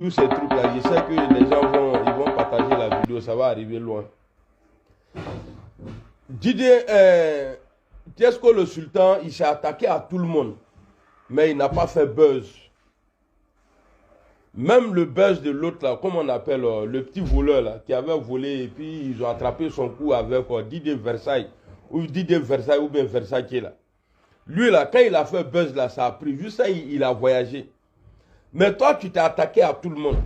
tous ces trucs-là, je sais que les gens vont partager la vidéo, ça va arriver loin. Didier, Tiesko le sultan, il s'est attaqué à tout le monde, mais il n'a pas fait buzz. Même le buzz de l'autre, là, comme on appelle le petit voleur là, qui avait volé et puis ils ont attrapé son cou avec Didier Versailles, ou Didier Versailles ou bien Versailles là. Lui là, quand il a fait buzz là, ça a pris. Juste ça, il a voyagé. Mais toi, tu t'es attaqué à tout le monde.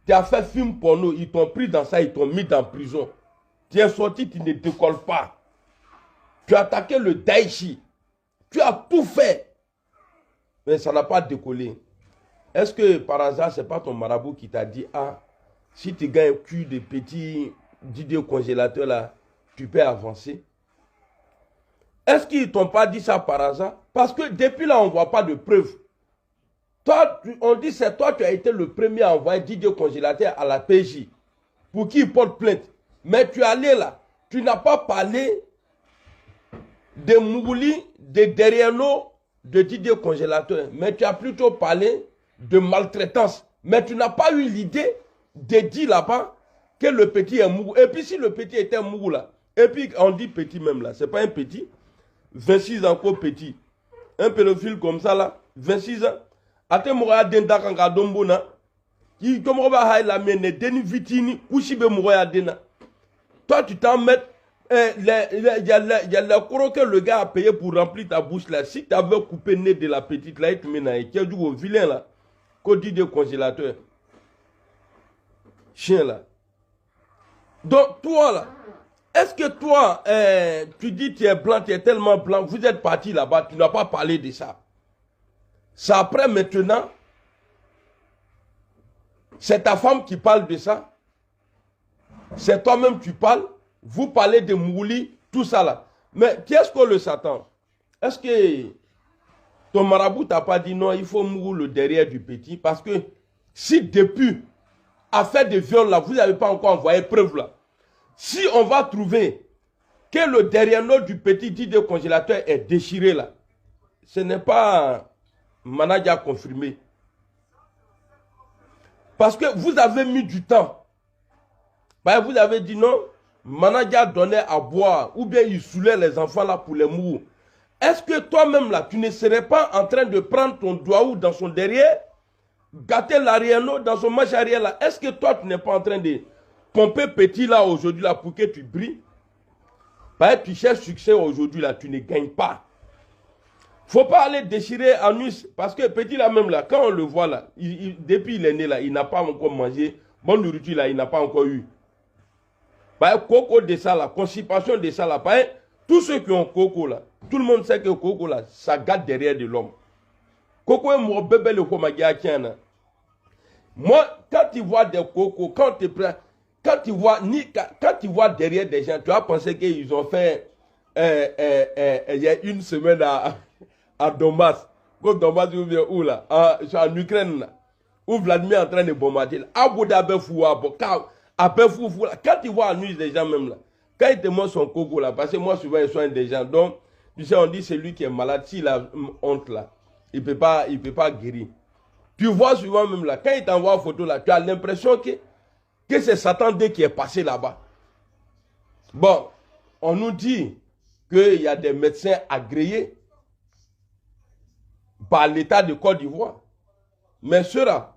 Tu as fait film porno, ils t'ont pris dans ça, ils t'ont mis dans prison. Tu es sorti, tu ne décolles pas. Tu as attaqué le Daichi. Tu as tout fait. Mais ça n'a pas décollé. Est-ce que par hasard, ce n'est pas ton marabout qui t'a dit, ah, si tu gagnes un cul de petits Didier congélateur là, tu peux avancer? Est-ce qu'ils ne t'ont pas dit ça par hasard? Parce que depuis là, on ne voit pas de preuves. Toi, on dit c'est toi qui as été le premier à envoyer Didier congélateur à la PJ pour qu'il porte plainte. Mais tu es allé là, tu n'as pas parlé de Mougouli, de derrière nous, de Didier congélateur. Mais tu as plutôt parlé de maltraitance. Mais tu n'as pas eu l'idée de dire là-bas que le petit est Mougou. Et puis si le petit était Mougou là, et puis on dit petit même là, c'est pas un petit, 26 ans encore petit. Un pédophile comme ça là, 26 ans. Ate moya denda kanga dombona. Qui comme on va la mene deni vitini kushibe moya dena. Toi tu t'en mets. Il y a le courant que le gars a payé pour remplir ta bouche là. Si tu avais coupé le nez de la petite là, tu as du au vilain là. Code de congélateur. Chien là. Donc toi là, est-ce que toi, tu dis tu es blanc, tu es tellement blanc, vous êtes parti là-bas, tu n'as pas parlé de ça. C'est après maintenant, c'est ta femme qui parle de ça. C'est toi-même qui parles. Vous parlez de Mouli, tout ça là. Mais qui est-ce que le Satan? Est-ce que ton marabout t'a pas dit non, il faut Mouli le derrière du petit? Parce que si depuis affaire de viol là, vous n'avez pas encore envoyé preuve là. Si on va trouver que le derrière note du petit dit de congélateur est déchiré là, ce n'est pas manager confirmé. Parce que vous avez mis du temps. Vous avez dit non, manager donnait à boire ou bien il saoulait les enfants là pour les mourir. Est-ce que toi-même là, tu ne serais pas en train de prendre ton doigt ou dans son derrière, gâter l'arrière dans son manche arrière là? Est-ce que toi tu n'es pas en train de pomper petit là aujourd'hui là pour que tu brilles? Tu cherches succès aujourd'hui là, tu ne gagnes pas. Faut pas aller déchirer Anus parce que petit là même là, quand on le voit là, depuis il est né là, il n'a pas encore mangé, bonne nourriture là, il n'a pas encore eu. Coco de ça là, constipation de ça là, tous ceux qui ont coco là, tout le monde sait que coco là, ça gâte derrière de l'homme. Coco est mon bébé le komagiakiana. Moi, quand tu vois des cocos, quand tu vois derrière des gens, tu vas penser qu'ils ont fait il y a une semaine à Donbass. Comme Donbass ou bien où là, en Ukraine là, où Vladimir est en train de bombarder là. Quand tu vois à nuit des gens même là, quand ils te montrent son coco là, parce que moi souvent ils soignent des gens, donc tu sais on dit c'est lui qui est malade, s'il a honte là, il peut pas guérir. Tu vois souvent même là, quand il t'envoie une photo là, tu as l'impression que c'est Satan D qui est passé là-bas. Bon, on nous dit qu'il y a des médecins agréés par l'État de Côte d'Ivoire. Mais ceux-là,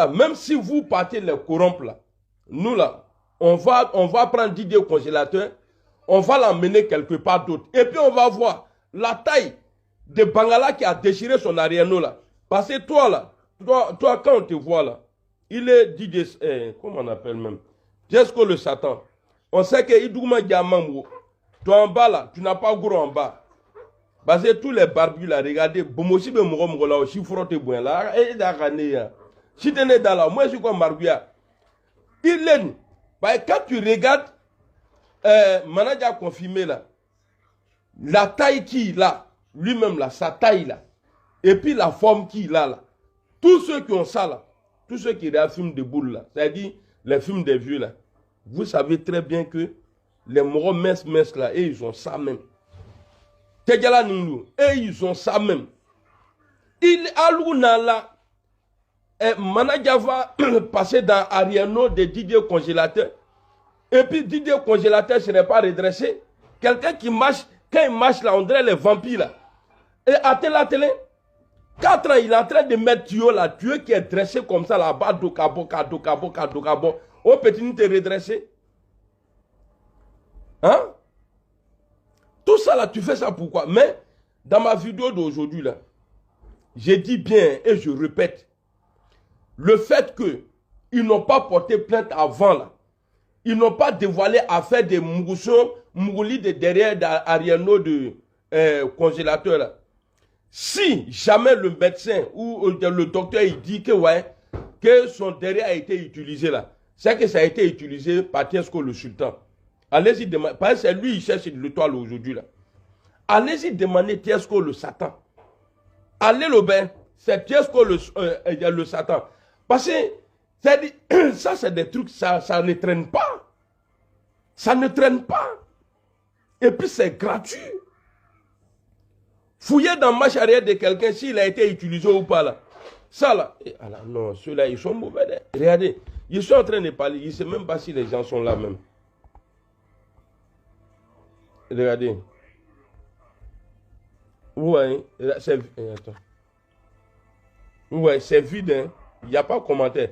même si vous partez les corrompre là, nous là, on va prendre Didier congélateur, on va l'emmener quelque part d'autre. Et puis on va voir la taille de Bangala qui a déchiré son arrière-nous là. Parce que toi là, toi quand on te voit là, il est Didier, comment on appelle même, Tiesko le Satan. On sait que Idouma Diamamou, toi en bas là, tu n'as pas gros en bas. Parce que tous les barbus là, regardez, Bomosi be Mogo là, aussi frotte bon là, et d'Arane. Si tu es dans là, moi je suis comme Marguia. Il est, quand tu regardes, manager confirmé là, la taille qu'il a, lui-même là, sa taille là, et puis la forme qu'il a là, tous ceux qui ont ça là, tous ceux qui regardent films de boules là, c'est-à-dire les films des vieux là, vous savez très bien que les morons minces là, et ils ont ça même. Et ils ont ça même. Il a l'ouna là. manager va passer dans Ariano de Didier Congélateur. Et puis Didier Congélateur, ce n'est pas redressé. Quelqu'un qui marche, quand il marche là, on dirait les vampires là. Et à la télé, 4 ans, il est en train de mettre tuyau là, tuyau qui est dressé comme ça là-bas, dokabo. Oh petit, tu t'es redressé. Hein? Tout ça là, tu fais ça pourquoi? Mais dans ma vidéo d'aujourd'hui là, j'ai dit bien et je répète, le fait qu'ils n'ont pas porté plainte avant là, ils n'ont pas dévoilé à faire des mouroulis de derrière Ariano de congélateur là. Si jamais le médecin ou le docteur il dit que, ouais, que son derrière a été utilisé là, c'est que ça a été utilisé par Tiesko le sultan. Allez-y demander, parce que c'est lui qui cherche l'étoile aujourd'hui là. Allez-y demander Tiesko le Satan. Allez le bain, c'est Tiesko le Satan. Parce que ça c'est des trucs, ça ne traîne pas. Ça ne traîne pas. Et puis c'est gratuit. Fouiller dans la marche arrière de quelqu'un s'il a été utilisé ou pas là. Ça là. Alors, non, ceux-là ils sont mauvais. Regardez, ils sont en train de parler. Ils ne savent même pas si les gens sont là même. Regardez. Ouais, c'est ouais, c'est vide. Hein. Il n'y a pas de commentaire.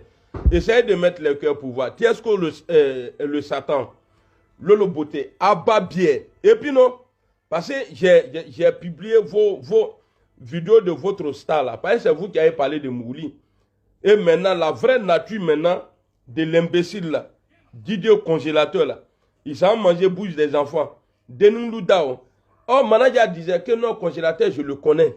Essayez de mettre le cœur pour voir. Tiesko le Satan, Lolo Beauté, Abba Bier. Et puis non, parce que j'ai publié vos vidéos de votre star là. Parce que c'est vous qui avez parlé de Mouli. Et maintenant, la vraie nature maintenant de l'imbécile là, Didier Congélateur là, il s'en manger bouche des enfants. Denungu Dao. Oh, manager disait que non, congélateur, je le connais.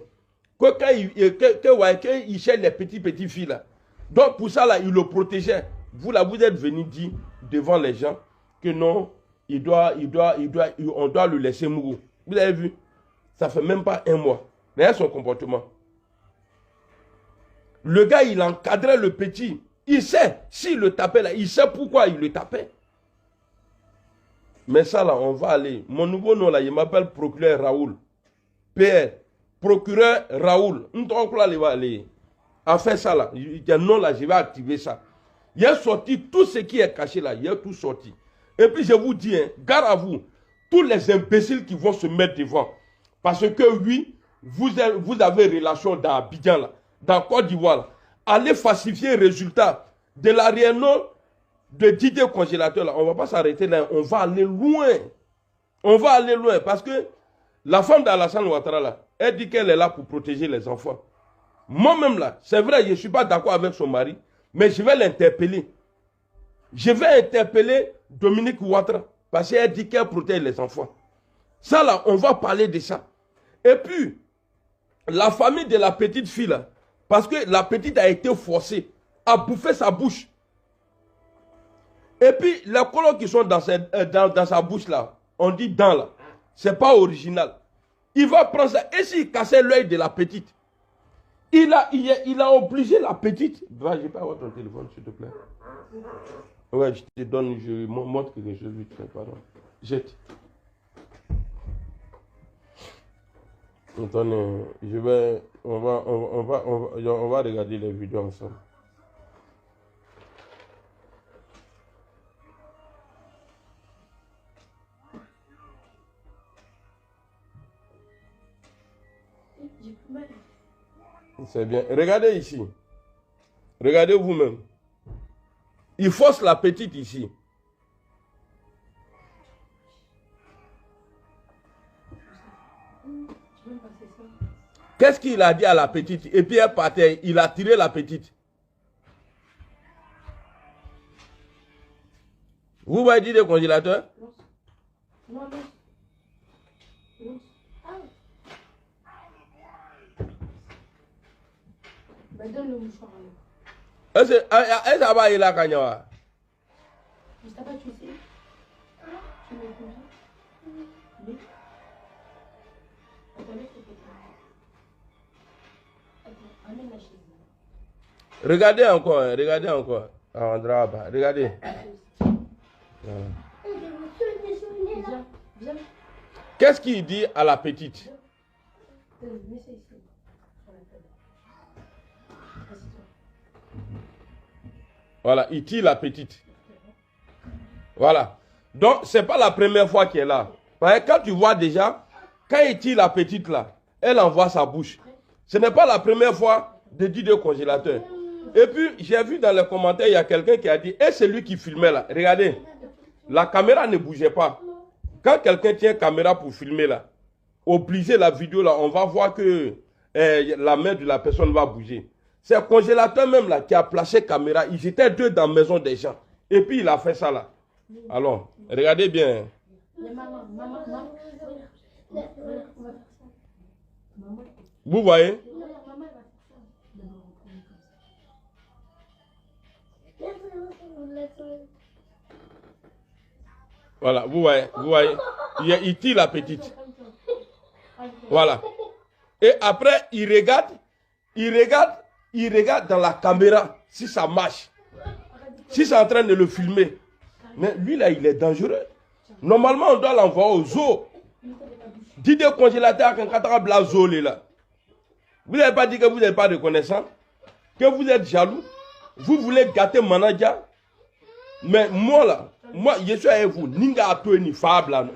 Que quand il cherche les petits filles là. Donc pour ça là, il le protégeait. Vous là, vous êtes venu dire devant les gens que non, on doit le laisser mourir. Vous avez vu? Ça fait même pas un mois. Regardez son comportement. Le gars, il encadrait le petit. Il sait, s'il le tapait là, il sait pourquoi il le tapait. Mais ça là, on va aller. Mon nouveau nom là, il m'appelle procureur Raoul. PR. Procureur Raoul. On va aller. À faire ça là. Il dit non là, je vais activer ça. Il a sorti tout ce qui est caché là. Il a tout sorti. Et puis je vous dis, hein, gare à vous. Tous les imbéciles qui vont se mettre devant. Parce que oui, vous avez relation dans Abidjan là. Dans Côte d'Ivoire là. Allez falsifier les résultats de la réunion de Didier Congélateur là. On ne va pas s'arrêter là. On va aller loin. On va aller loin. Parce que la femme d'Alassane Ouattara là, elle dit qu'elle est là pour protéger les enfants. Moi-même là, c'est vrai, je ne suis pas d'accord avec son mari, mais je vais l'interpeller. Je vais interpeller Dominique Ouattara parce qu'elle dit qu'elle protège les enfants. Ça là, on va parler de ça. Et puis, la famille de la petite fille là, parce que la petite a été forcée à bouffer sa bouche. Et puis, les colons qui sont dans sa bouche là, on dit dents là, c'est pas original. Il va prendre ça. Et s'il cassait l'œil de la petite, il a obligé la petite. Va, je peux avoir ton téléphone, s'il te plaît. Ouais, je te donne, je montre quelque chose, vite fait, pardon. Jette. Attendez, on va regarder les vidéos ensemble. C'est bien. Regardez ici. Regardez vous-même. Il force la petite ici. Qu'est-ce qu'il a dit à la petite? Et puis elle partait, il a tiré la petite. Vous voyez dire des congélateurs? Non. Ben donne le mouchoir. Est-ce que va y la kanyawa? Je t'ai pas tué. Tu me connais? Regardez encore, regardez encore. Regardez. Qu'est-ce qu'il dit à la petite? Voilà, il tire la petite. Voilà. Donc, ce n'est pas la première fois qu'elle est là. Parce que quand tu vois déjà, quand il tire la petite là, elle envoie sa bouche. Ce n'est pas la première fois de dire de congélateur. Et puis, j'ai vu dans les commentaires, il y a quelqu'un qui a dit, et c'est lui qui filmait là. Regardez, la caméra ne bougeait pas. Quand quelqu'un tient une caméra pour filmer là, obligé la vidéo là, on va voir que la main de la personne va bouger. C'est un congélateur même là qui a placé caméra. Ils étaient deux dans la maison des gens. Et puis il a fait ça là. Alors, regardez bien. Vous voyez? Voilà, vous voyez. Il tire la petite. Voilà. Et après, il regarde dans la caméra si ça marche. Si c'est en train de le filmer. Mais lui là, il est dangereux. Normalement, on doit l'envoyer au zoo. Dites au congélateur qu'un catarabe zoo là. Vous n'avez pas dit que vous n'êtes pas reconnaissant, que vous êtes jaloux. Vous voulez gâter manager. Mais moi là, je suis avec vous. Ninga ato ni fable là.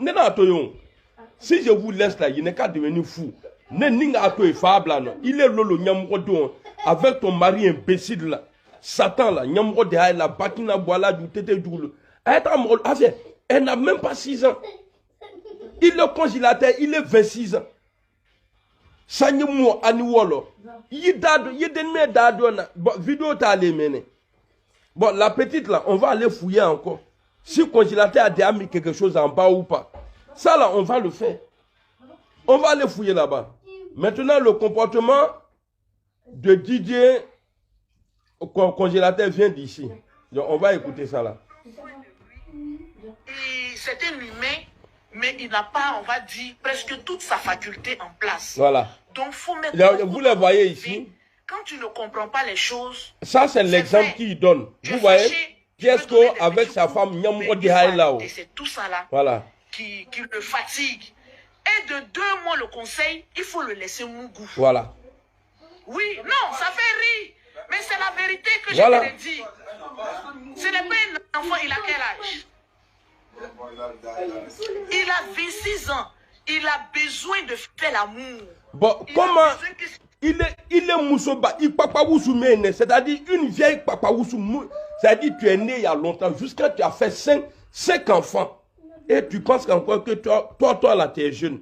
Si je vous laisse là, il n'est qu'à devenir fou. Ninga ato fable là. Il est lolo nyamrodon avec ton mari imbécile là. Satan là, nyamrode la bakina boila du tété du. Elle n'a même pas 6 ans. Il est congélateur, il est 26 ans. Sanyemo aniwolo. Bon, vidéo t'a allé mener. Bon, la petite là, on va aller fouiller encore. Si le congélateur a déjà mis quelque chose en bas ou pas. Ça là, on va le faire. On va aller fouiller là-bas. Maintenant, le comportement de Didier congélateur vient d'ici. Donc, on va écouter ça là. C'est un humain, mais il n'a pas, on va dire, presque toute sa faculté en place. Voilà. Donc, faut mettre. Vous les voyez ici. Quand tu ne comprends pas les choses. Ça, c'est l'exemple qu'il donne. Vous voyez, Tiesco avec sa femme, c'est tout ça là voilà. qui le fatigue. Et de 2 mois, le conseil, il faut le laisser mougou. Voilà. Oui, non, ça fait rire. Mais c'est la vérité que voilà. je te dis. Ce n'est pas un enfant, il a quel âge? Il a 26 ans. Il a besoin de faire l'amour. Bon, comment il est moussoba, il papa mène, c'est-à-dire une vieille papa c'est-à-dire tu es né il y a longtemps, jusqu'à tu as fait 5 enfants. Et tu penses qu'encore que toi là, tu es jeune.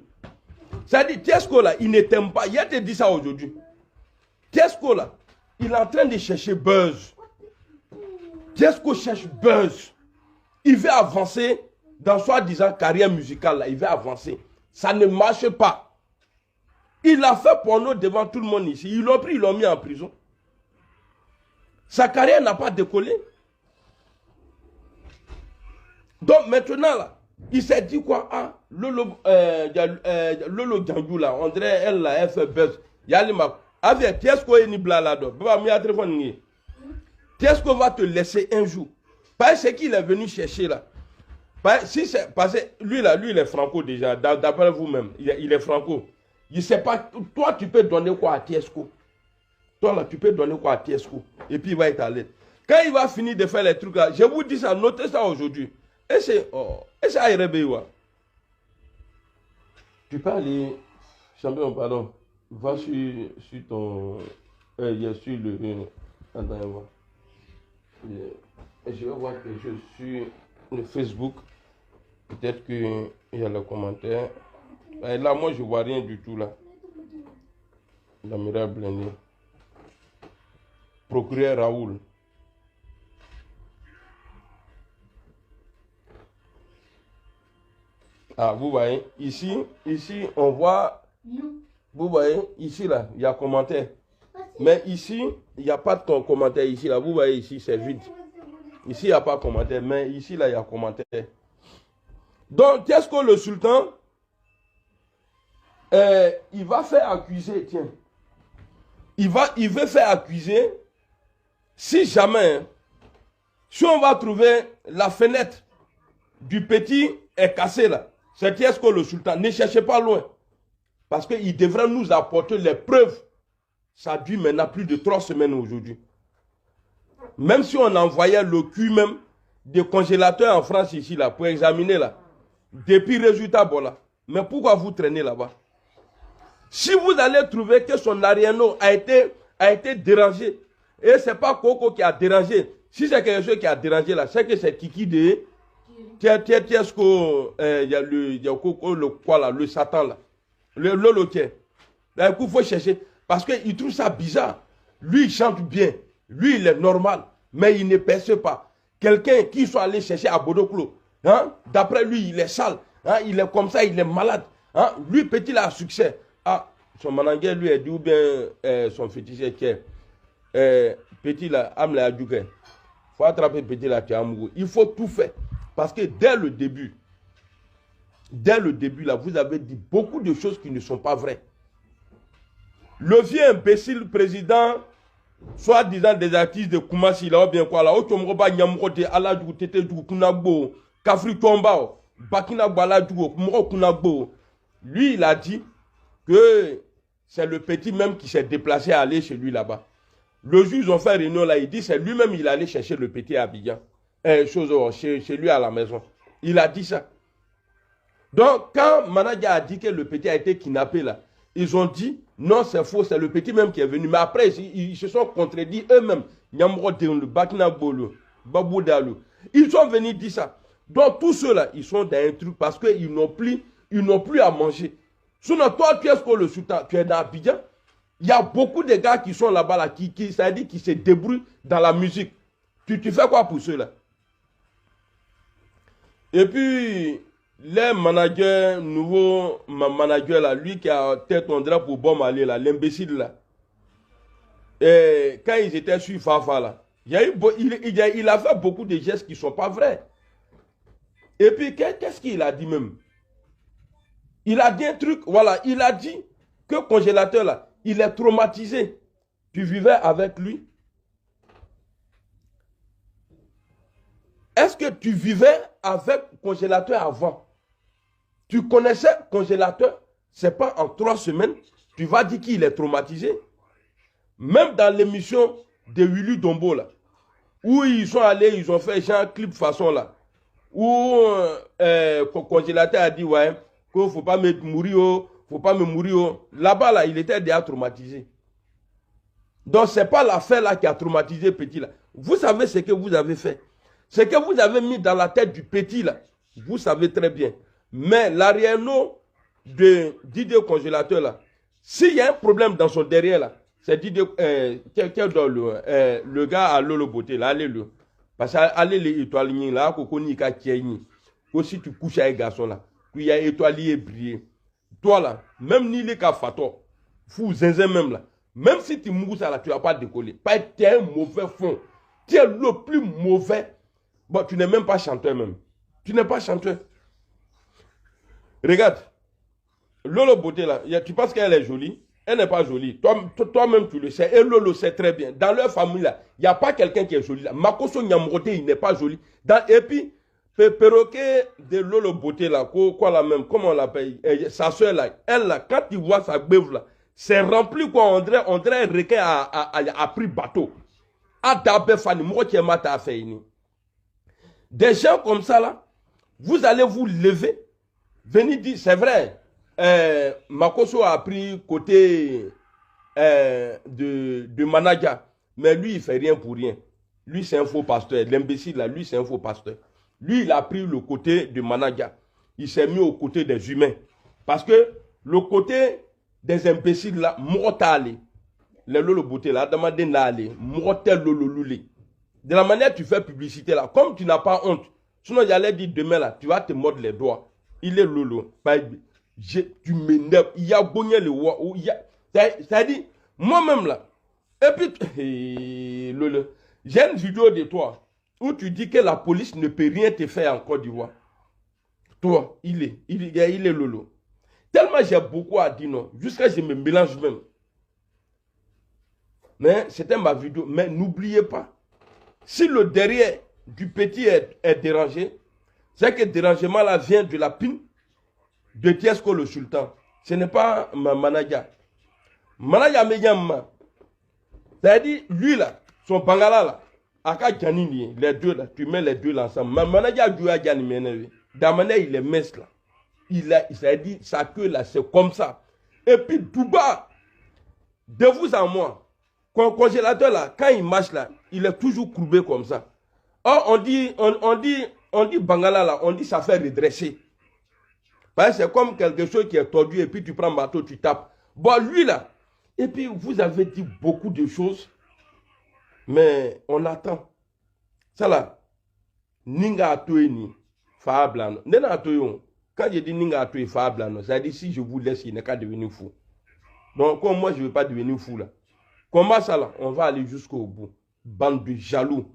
C'est-à-dire, Tiesco là, il ne t'aime pas. Il a te dit ça aujourd'hui. Tiesco là, il est en train de chercher buzz. Tiesco cherche buzz. Il veut avancer dans soi-disant carrière musicale là, il veut avancer. Ça ne marche pas. Il a fait porno devant tout le monde ici. Ils l'ont pris, ils l'ont mis en prison. Sa carrière n'a pas décollé. Donc maintenant là, il s'est dit quoi? Ah, Lolo Djangou là, on dirait elle là, elle fait buzz. Yalima, avec Tiesco et Nibla là, Tiesco va te laisser un jour. Parce qu'il est venu chercher là. Parce que lui là, lui il est franco déjà, d'après vous-même, il est franco. Il ne sait pas, toi tu peux donner quoi à Tiesco? Toi là, tu peux donner quoi à Tiesco? Et puis il va être à l'aide. Quand il va finir de faire les trucs là, je vous dis ça, notez ça aujourd'hui. Et c'est Aïrebewa. Tu peux aller, champion, pardon, va sur ton, sur le, attends, je vais voir quelque chose sur le Facebook. Peut-être qu'il y a le commentaire. Et là, moi, je ne vois rien du tout là. La mirage blindée. Procureur Raoul. Ah, vous voyez, ici, on voit, vous voyez, ici, là, il y a commentaire. Mais ici, il n'y a pas de commentaire ici, là. Vous voyez, ici, c'est vide. Ici, il n'y a pas de commentaire, mais ici, là, il y a commentaire. Donc, qu'est-ce que le sultan, il va faire accuser, tiens. Il veut faire accuser, si jamais, si on va trouver la fenêtre du petit est cassée, là. C'est qu'est-ce que le sultan, ne cherchez pas loin. Parce qu'il devrait nous apporter les preuves. Ça dure maintenant plus de 3 semaines aujourd'hui. Même si on envoyait le cul même des congélateurs en France ici, là, pour examiner, là, depuis résultat, bon, là. Mais pourquoi vous traînez là-bas? Si vous allez trouver que son Ariano a été dérangé, et ce n'est pas Coco qui a dérangé, si c'est quelque chose qui a dérangé là, c'est que c'est Kiki de... Qu'est-ce qu'il y a le Satan là, le Lolo qui est. Là, il faut chercher, parce qu'il trouve ça bizarre. Lui, il chante bien, lui, il est normal, mais il ne perce pas. Quelqu'un qui soit allé chercher à Bodoklo, hein, d'après lui, il est sale, hein, il est comme ça, il est malade. Hein, lui, petit, il a succès. Ah, son manager lui a dit, ou bien son féticheur qui est, petit là, Amle Adjouke. Il faut attraper petit là, tu es amoureux. Il faut tout faire. Parce que dès le début, là, vous avez dit beaucoup de choses qui ne sont pas vraies. Le vieux imbécile président, soi-disant des artistes de Koumassi, là, ou bien quoi, là, Otomroba, Nyamrote, Aladjou, Tete, Kunagbo, Kafri Tomba, Bakina Baladjou, Kumro Kunagbo. Lui, il a dit que c'est le petit même qui s'est déplacé à aller chez lui là-bas. Le juge, ils ont fait réunion là, il dit c'est lui-même, il allait chercher le petit à Abidjan. Chez lui à la maison. Il a dit ça. Donc, quand Manadia a dit que le petit a été kidnappé là, ils ont dit non, c'est faux, c'est le petit même qui est venu. Mais après, ils se sont contredits eux-mêmes. Ils sont venus dire ça. Donc, tous ceux-là, ils sont dans un truc parce qu'ils n'ont plus à manger. Sinon, toi, tu es ce que le sultan, tu es dans Abidjan. Il y a beaucoup de gars qui sont là-bas, là, qui se débrouillent dans la musique. Tu fais quoi pour ceux-là? Et puis, les managers, nouveau manager, là, lui qui a tête en drap pour bon aller, là, l'imbécile, là. Et quand ils étaient sur Fafa, là, il a fait beaucoup de gestes qui ne sont pas vrais. Et puis, qu'est-ce qu'il a dit même? Il a dit un truc, voilà, il a dit que congélateur, là, il est traumatisé. Tu vivais avec lui. Est-ce que tu vivais avec congélateur avant? Tu connaissais congélateur? C'est pas en 3 semaines, tu vas dire qu'il est traumatisé. Même dans l'émission de Willy Dombo, là, où ils sont allés, ils ont fait un clip façon là, où congélateur a dit, ouais, qu'il ne faut pas me mourir, faut pas me mourir. Là-bas, là, il était déjà traumatisé. Donc, ce n'est pas l'affaire là qui a traumatisé petit là. Vous savez ce que vous avez fait. Ce que vous avez mis dans la tête du petit là, vous savez très bien. Mais l'arrière-nom de Didier congélateur là, s'il y a un problème dans son derrière là, c'est Didier, le gars à Lolo Beauté là, allez-le. Parce que allez les étoiles là, si tu couches avec un garçon là, il y a étoilé brillé. Toi là, même ni les cas fato, fou zinzin même là, même si tu mourras là, tu ne vas pas décoller. Tu es un mauvais fond. Tu es le plus mauvais. Bon, tu n'es même pas chanteur même. Tu n'es pas chanteur. Regarde. Lolo Beauté là, tu penses qu'elle est jolie? Elle n'est pas jolie. Toi-même tu le sais. Et Lolo sait très bien. Dans leur famille là, il n'y a pas quelqu'un qui est joli là. Makoso Nyamrote, il n'est pas joli. Et puis, perroquet de Lolo Beauté là, quoi la même, comment on l'appelle? Sa soeur là, elle là, quand tu vois sa beuve là, c'est rempli quoi, on dirait un requin a pris bateau. Des gens comme ça là, vous allez vous lever, venir dire, c'est vrai, Makoso a pris côté de Manaja, mais lui il fait rien pour rien. Lui c'est un faux pasteur, l'imbécile là, lui c'est un faux pasteur. Lui il a pris le côté de Manaja, il s'est mis au côté des humains. Parce que le côté des imbéciles là, mortal, les Lolo Beauté là, demandez n'aller, mortel Lolo Loulé. De la manière tu fais publicité là, comme tu n'as pas honte, sinon j'allais dire demain là, tu vas te mordre les doigts. Il est Lolo. Tu m'énerves. Il y a bonné le roi. C'est-à-dire, moi-même là, et puis, Lolo, j'ai une vidéo de toi où tu dis que la police ne peut rien te faire en Côte d'Ivoire. Toi, il est Lolo. Tellement j'ai beaucoup à dire, non, jusqu'à ce que je me mélange même. Mais c'était ma vidéo. Mais n'oubliez pas, si le derrière du petit est dérangé, c'est que le dérangement là vient de la pine de Tiesko le sultan. Ce n'est pas ma Manaja. Manaja Meyamma. C'est-à-dire, lui là, son Bangala là, Aka Janini, les deux là, tu mets les deux là ensemble. Ma manager joue à Janimene. Damane, il est mince là. Il a dit, sa queue là, c'est comme ça. Et puis, Touba, de vous à moi, congélateur là, quand il marche là, il est toujours courbé comme ça. Or, on dit Bangala là, on dit ça fait redresser. Parce que c'est comme quelque chose qui est tordu et puis tu prends un marteau, tu tapes. Bon, lui là, et puis vous avez dit beaucoup de choses, mais on attend. Ça là, Ninga Atoeni, Fablano. Nena Atoyon, quand je dis Ninga Atoeni, Fablano, ça dit si je vous laisse, il n'est qu'à devenir fou. Donc, comme moi, je ne veux pas devenir fou là. Comment ça là? On va aller jusqu'au bout. Bande de jaloux.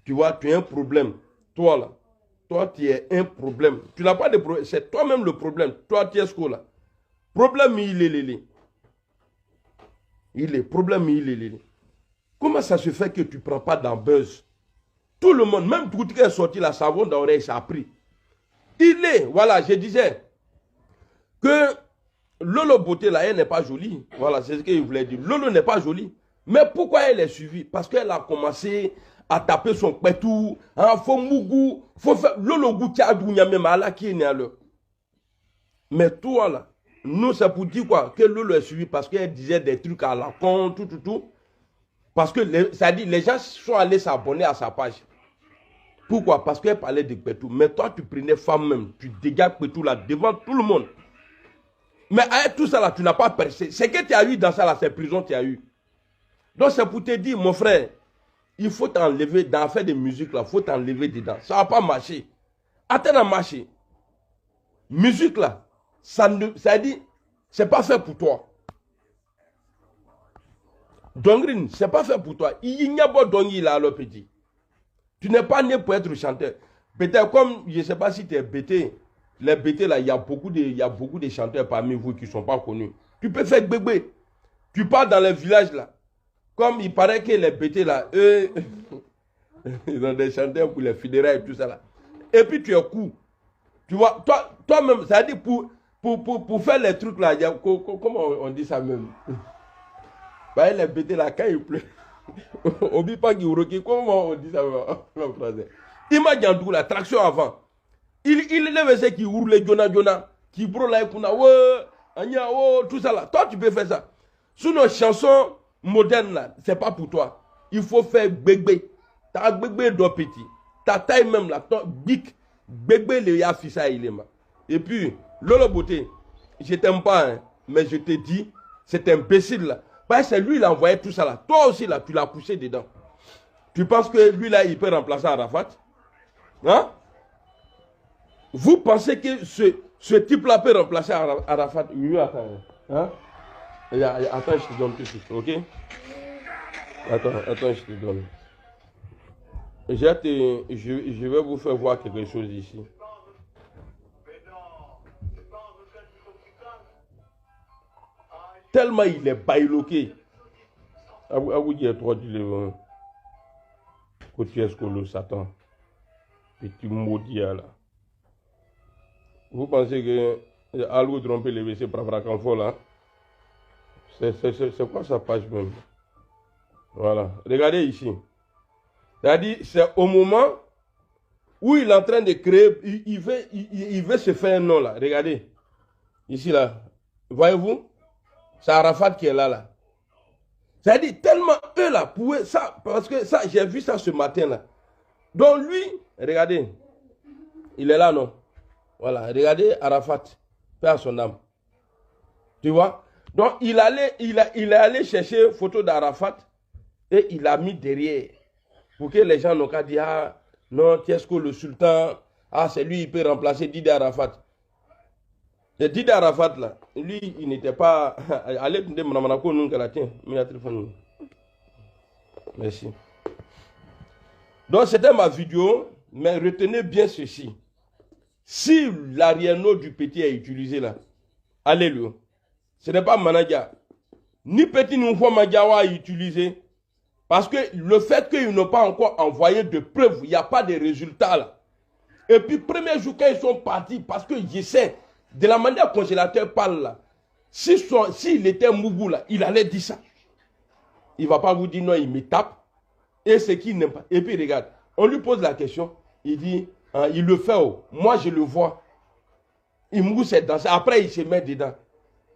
Tu vois, tu as un problème. Toi là. Toi, tu es un problème. Tu n'as pas de problème. C'est toi-même le problème. Toi, tu es ce là. Problème, il est. Il est. Problème, il est. Comment ça se fait que tu ne prends pas dans buzz? Tout le monde, même tout qui est sorti la savon d'oreille, ça a pris. Il est. Voilà, je disais que Lolo Beauté, là, elle n'est pas jolie. Voilà, c'est ce qu'il voulait dire. Lolo n'est pas jolie. Mais pourquoi elle est suivie? Parce qu'elle a commencé à taper son pétou. Hein, faut mougou. Faut faire. Lolo Goutiadou, même à la qui est né à l'heure. Mais toi, là, nous, c'est pour dire quoi? Que Lolo est suivie parce qu'elle disait des trucs à la con, tout. Parce que, ça dit, les gens sont allés s'abonner à sa page. Pourquoi? Parce qu'elle parlait de pétou. Mais toi, tu prenais femme même. Tu dégages pétou là devant tout le monde. Mais avec tout ça là, tu n'as pas percé. Ce que tu as eu dans ça là, c'est prison tu as eu. Donc c'est pour te dire, mon frère, il faut t'enlever, dans faire de musique là, il faut t'enlever dedans. Ça ne va pas marcher. Attends à marcher. Musique là, ça dit, c'est pas fait pour toi. Dongrin, c'est pas fait pour toi. Il n'y a pas dongi là, le petit. Tu n'es pas né pour être chanteur. Peut-être comme, je ne sais pas si tu es bêté. Les BT là, il y a beaucoup de chanteurs parmi vous qui ne sont pas connus. Tu peux faire bébé. Tu pars dans les villages là. Comme il paraît que les BT là, eux, ils ont des chanteurs pour les fédéraux et tout ça là. Et puis tu es cool. Tu vois, toi-même, ça veut dire pour faire les trucs là, comment on dit ça même? Bah, les BT là, quand il pleut, oublie pas qu'il roule, comment on dit ça en français? Imagine tout la traction avant. Il est ce qui roule les Jonah, qui brûle la Kuna, tout ça là. Toi, tu peux faire ça. Sur nos chansons modernes là, c'est pas pour toi. Il faut faire bébé. T'as bébé d'eau petit. Ta taille même là, big. Bébé le yafisa il est ma. Et puis, Lolo Beauté, je t'aime pas, hein, mais je te dis, c'est imbécile là. Parce que lui, il a envoyé tout ça là. Toi aussi là, tu l'as poussé dedans. Tu penses que lui là, il peut remplacer Arafat? Hein? Vous pensez que ce type-là peut remplacer Arafat? Oui, attends. Hein? Attends, je te donne tout de suite, ok? Attends, je te donne. Je vais vous faire voir quelque chose ici. Tellement il est bailoqué. À vous dire, toi, tu le côté escolo, Satan. Petit maudit là. Vous pensez que Algo tromper les WC pour avoir un faux là? C'est quoi sa page même? Voilà. Regardez ici. C'est-à-dire, c'est au moment où il est en train de créer, il veut se faire un nom là. Regardez. Ici là. Voyez-vous? C'est Arafat qui est là. C'est-à-dire, tellement eux là, pouvaient ça, parce que ça, j'ai vu ça ce matin là. Donc lui, regardez. Il est là, non? Voilà, regardez Arafat, paix à son âme. Tu vois? Donc, il est allé chercher une photo d'Arafat et il a mis derrière. Pour que les gens n'ont qu'à dire, ah, non, Tiesco le sultan, ah, c'est lui, il peut remplacer Didi Arafat. Et Didi Arafat, là, lui, il n'était pas. Allez, merci. Donc, c'était ma vidéo, mais retenez bien ceci. Si l'arrière-note du petit est utilisé là, allez-le. Ce n'est pas Manadia. Ni petit ni fois Manadia a utilisé. Parce que le fait qu'ils n'ont pas encore envoyé de preuves, il n'y a pas de résultats là. Et puis, premier jour quand ils sont partis, parce que je sais, de la manière dont le congélateur parle là, s'il était Mougou là, il allait dire ça. Il ne va pas vous dire non, il me tape. et ce qu'il n'aime pas. Et puis regarde, on lui pose la question, il dit, hein, il le fait, oh. Moi je le vois. Il mousse dans ça, après il se met dedans.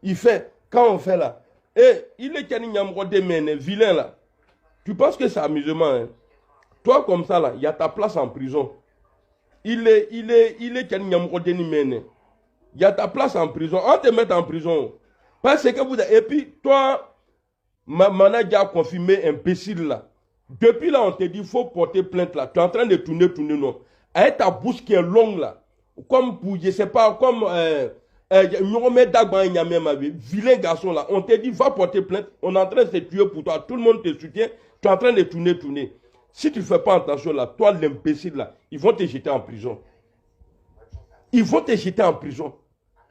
Il fait, quand on fait là, et il est vilain là. Tu penses que c'est amusement, hein? Toi comme ça là, il y a ta place en prison. Il est il y a ta place en prison. On te met en prison. Parce que vous... Et puis, toi, manager a confirmé imbécile là. Depuis là, on te dit, il faut porter plainte là. Tu es en train de tourner, non. Avec ta bouche qui est longue là. Comme pour, je sais pas, comme... vilain garçon là. On te dit, va porter plainte. On est en train de se tuer pour toi. Tout le monde te soutient. Tu es en train de tourner. Si tu ne fais pas attention là, toi l'imbécile là, ils vont te jeter en prison. Ils vont te jeter en prison.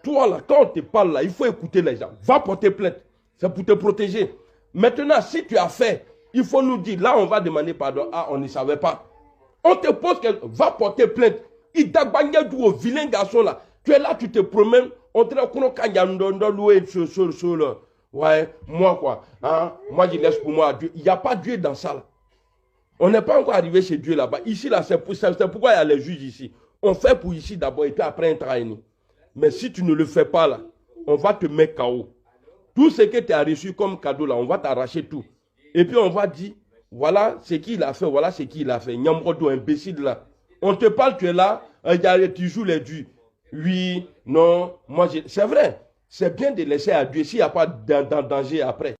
Toi là, quand on te parle là, il faut écouter les gens. Va porter plainte. C'est pour te protéger. Maintenant, si tu as fait, il faut nous dire, là on va demander pardon. Ah, on ne savait pas. On te pose que, va porter plainte. Il t'a bagné du vilain garçon là. Tu es là, tu te promènes. On te dit, ouais, moi quoi. Hein? Moi je laisse pour moi Dieu. Il n'y a pas Dieu dans ça là. On n'est pas encore arrivé chez Dieu là-bas. Ici, là, c'est pourquoi il y a les juges ici. On fait pour ici d'abord et puis après on travaille. Mais si tu ne le fais pas là, on va te mettre KO. Tout ce que tu as reçu comme cadeau là, on va t'arracher tout. Et puis on va dire, voilà ce qu'il a fait, voilà ce qu'il a fait. Nyamrodo, imbécile là. On te parle, tu es là, tu joues les dieux. Oui, non, moi c'est vrai. C'est bien de laisser à Dieu s'il n'y a pas de danger après.